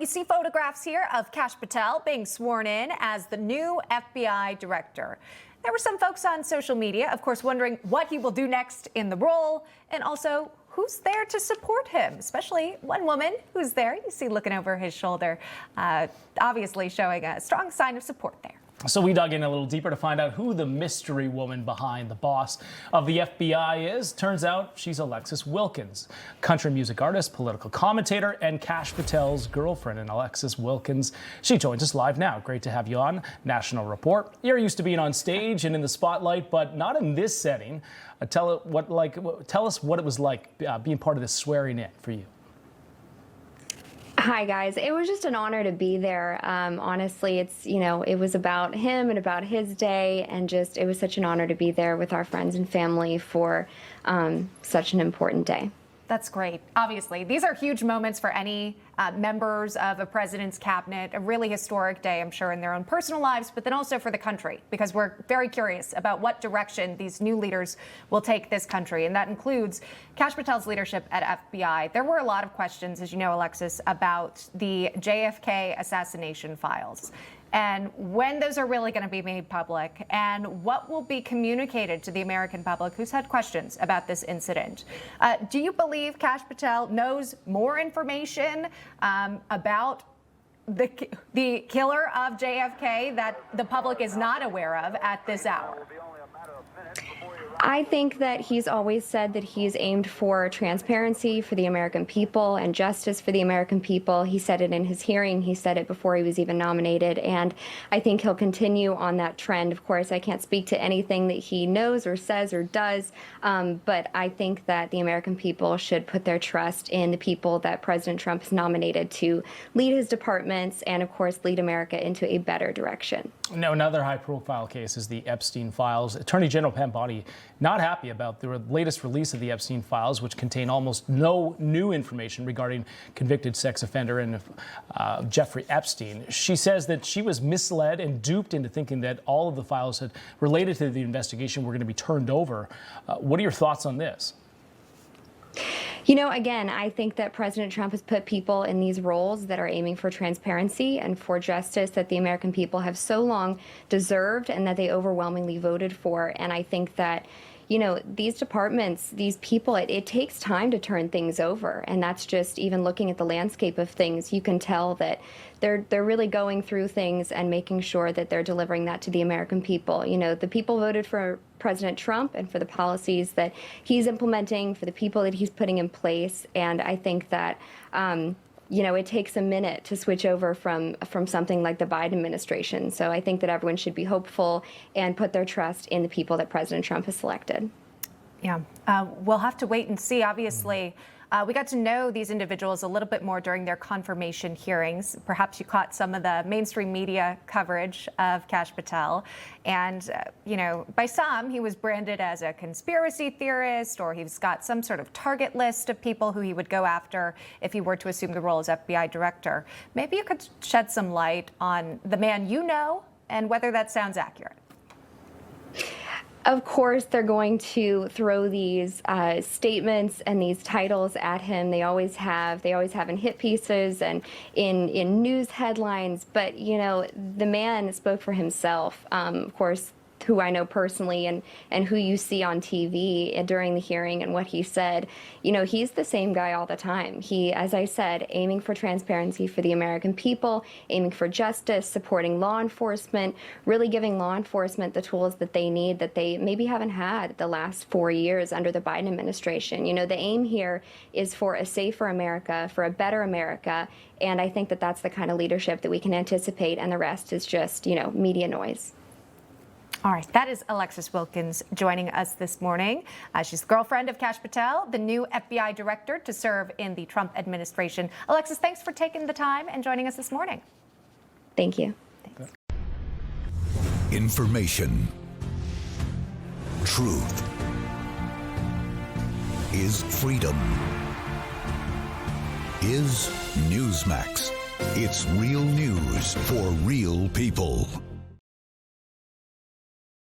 you see photographs here of Kash Patel being sworn in as the new FBI director. There were some folks on social media, of course, wondering what he will do next in the role and also who's there to support him, especially one woman who's there. You see looking over his shoulder, obviously showing a strong sign of support there. So we dug in a little deeper to find out who the mystery woman behind the boss of the FBI is. Turns out she's Alexis Wilkins, country music artist, political commentator, and Kash Patel's girlfriend. And Alexis Wilkins, she joins us live now. Great to have you on National Report. You're used to being on stage and in the spotlight, but not in this setting. Tell us what it was like being part of this swearing in for you. Hi guys, it was just an honor to be there. Honestly, it was about him and about his day, and it was such an honor to be there with our friends and family for such an important day. That's great. Obviously, these are huge moments for any members of a president's cabinet, a really historic day, I'm sure, in their own personal lives, but then also for the country, because we're very curious about what direction these new leaders will take this country. And that includes Kash Patel's leadership at FBI. There were a lot of questions, as you know, Alexis, about the JFK assassination files and when those are really going to be made public and what will be communicated to the American public who's had questions about this incident. Do you believe Kash Patel knows more information about the killer of JFK that the public is not aware of at this hour? I think that he's always said that he's aimed for transparency for the American people and justice for the American people. He said it in his hearing. He said it before he was even nominated. And I think he'll continue on that trend. Of course, I can't speak to anything that he knows or says or does, but I think that the American people should put their trust in the people that President Trump has nominated to lead his departments and, of course, lead America into a better direction. Now, another high-profile case is the Epstein files. Attorney General Pam Bondi not happy about the latest release of the Epstein files, which contain almost no new information regarding convicted sex offender and Jeffrey Epstein. She says that she was misled and duped into thinking that all of the files that related to the investigation were going to be turned over. What are your thoughts on this? You know, again, I think that President Trump has put people in these roles that are aiming for transparency and for justice that the American people have so long deserved and that they overwhelmingly voted for. And I think that, you know, these departments, these people, it takes time to turn things over. And that's just even looking at the landscape of things, you can tell that they're really going through things and making sure that they're delivering that to the American people. You know, the people voted for President Trump and for the policies that he's implementing, for the people that he's putting in place. And I think that, you know, it takes a minute to switch over from something like the Biden administration. So I think that everyone should be hopeful and put their trust in the people that President Trump has selected. Yeah, we'll have to wait and see. Obviously, we got to know these individuals a little bit more during their confirmation hearings. Perhaps you caught some of the mainstream media coverage of Kash Patel. And, you know, by some, he was branded as a conspiracy theorist, or he's got some sort of target list of people who he would go after if he were to assume the role as FBI director. Maybe you could shed some light on the man you know and whether that sounds accurate. Of course, they're going to throw these statements and these titles at him. They always have in hit pieces and in news headlines. But, you know, the man spoke for himself. Of course, who I know personally and who you see on TV during the hearing and what he said, you know, he's the same guy all the time. He, as I said, aiming for transparency for the American people, aiming for justice, supporting law enforcement, really giving law enforcement the tools that they need that they maybe haven't had the last 4 years under the Biden administration. You know, the aim here is for a safer America, for a better America, and I think that that's the kind of leadership that we can anticipate, and the rest is just, you know, media noise. All right, that is Alexis Wilkins joining us this morning. She's the girlfriend of Kash Patel, the new FBI director to serve in the Trump administration. Alexis, thanks for taking the time and joining us this morning. Thank you. Thanks. Information. Truth is freedom. Is Newsmax. It's real news for real people.